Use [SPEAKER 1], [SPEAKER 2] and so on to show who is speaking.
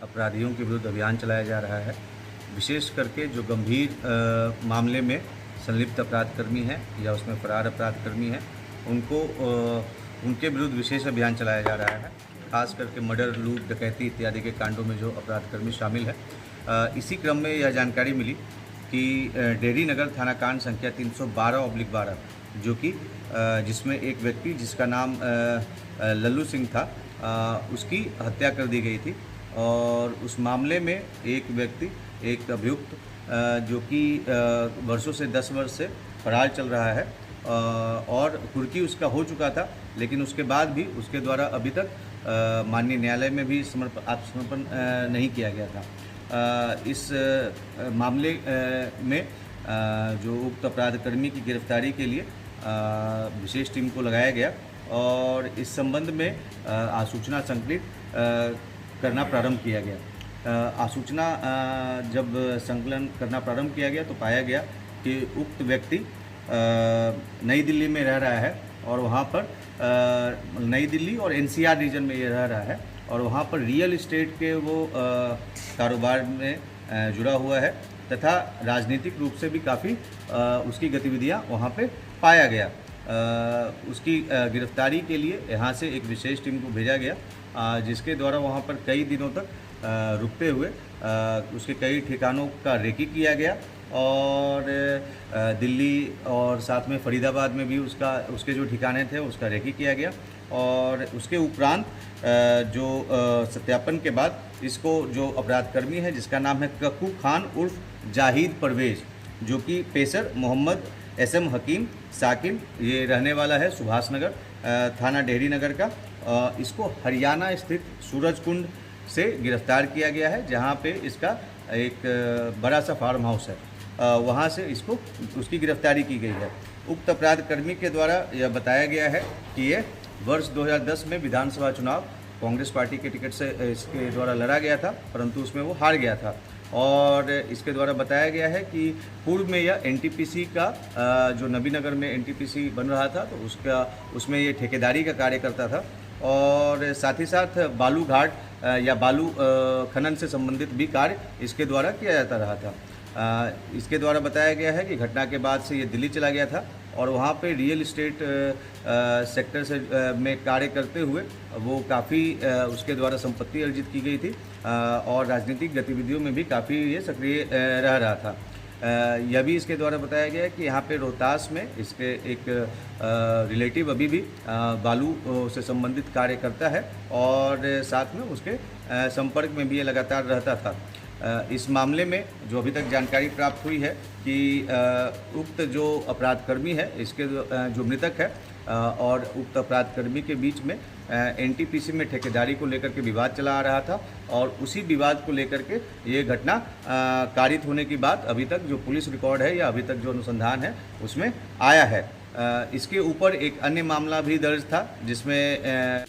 [SPEAKER 1] अपराधियों के विरुद्ध अभियान चलाया जा रहा है। विशेष करके जो गंभीर मामले में संलिप्त अपराधकर्मी हैं या उसमें फरार अपराधकर्मी हैं, उनके विरुद्ध विशेष अभियान चलाया जा रहा है। खास करके मर्डर, लूट, डकैती इत्यादि के कांडों में जो अपराधकर्मी शामिल है। इसी क्रम में यह जानकारी मिली कि डेहरी नगर थाना कांड संख्या 312/12 जो कि जिसमें एक व्यक्ति जिसका नाम लल्लू सिंह था, उसकी हत्या कर दी गई थी। और उस मामले में एक व्यक्ति, एक अभियुक्त जो कि वर्षों से 10 वर्ष से फरार चल रहा है और कुर्की उसका हो चुका था, लेकिन उसके बाद भी उसके द्वारा अभी तक माननीय न्यायालय में भी आत्मसमर्पण नहीं किया गया था। इस मामले में जो उक्त अपराधकर्मी की गिरफ्तारी के लिए विशेष टीम को लगाया गया और इस संबंध में आसूचना संकलित करना प्रारंभ किया गया। आसूचना जब संकलन करना प्रारंभ किया गया तो पाया गया कि उक्त व्यक्ति नई दिल्ली में रह रहा है और वहाँ पर नई दिल्ली और NCR रीजन में ये रह रहा है और वहाँ पर रियल इस्टेट के वो कारोबार में जुड़ा हुआ है तथा राजनीतिक रूप से भी काफ़ी उसकी गतिविधियाँ वहाँ पे पाया गया। उसकी गिरफ्तारी के लिए यहाँ से एक विशेष टीम को भेजा गया, जिसके द्वारा वहाँ पर कई दिनों तक रुकते हुए उसके कई ठिकानों का रेकी किया गया और दिल्ली और साथ में फरीदाबाद में भी उसके जो ठिकाने थे उसका रेकी किया गया। और उसके उपरांत जो सत्यापन के बाद इसको जो अपराधकर्मी है जिसका नाम है कक्कू खान उर्फ जाहिद परवेज, जो कि पेशर मोहम्मद SM हकीम साकिब, ये रहने वाला है सुभाष नगर थाना डेहरी नगर का। इसको हरियाणा स्थित सूरज कुंड से गिरफ्तार किया गया है, जहां पे इसका एक बड़ा सा फार्म हाउस है, वहां से इसको उसकी गिरफ्तारी की गई है। उक्त अपराधकर्मी के द्वारा यह बताया गया है कि ये वर्ष 2010 में विधानसभा चुनाव कांग्रेस पार्टी के टिकट से इसके द्वारा लड़ा गया था, परंतु उसमें वो हार गया था। और इसके द्वारा बताया गया है कि पूर्व में यह NTPC का जो नबीनगर में NTPC बन रहा था तो उसमें ये ठेकेदारी का कार्य करता था और साथ ही साथ बालू घाट या बालू खनन से संबंधित भी कार्य इसके द्वारा किया जाता रहा था। इसके द्वारा बताया गया है कि घटना के बाद से ये दिल्ली चला गया था और वहाँ पे रियल इस्टेट सेक्टर से में कार्य करते हुए वो काफ़ी उसके द्वारा संपत्ति अर्जित की गई थी और राजनीतिक गतिविधियों में भी काफ़ी ये सक्रिय रह रहा था। यह भी इसके द्वारा बताया गया है कि यहाँ पे रोहतास में इसके एक रिलेटिव अभी भी बालू से संबंधित कार्य करता है और साथ में उसके संपर्क में भी ये लगातार रहता था। इस मामले में जो अभी तक जानकारी प्राप्त हुई है कि उक्त जो अपराधकर्मी है इसके जो मृतक है और उक्त अपराधकर्मी के बीच में NTPC में ठेकेदारी को लेकर के विवाद चला आ रहा था और उसी विवाद को लेकर के ये घटना कारित होने की बात अभी तक जो पुलिस रिकॉर्ड है या अभी तक जो अनुसंधान है उसमें आया है। इसके ऊपर एक अन्य मामला भी दर्ज था जिसमें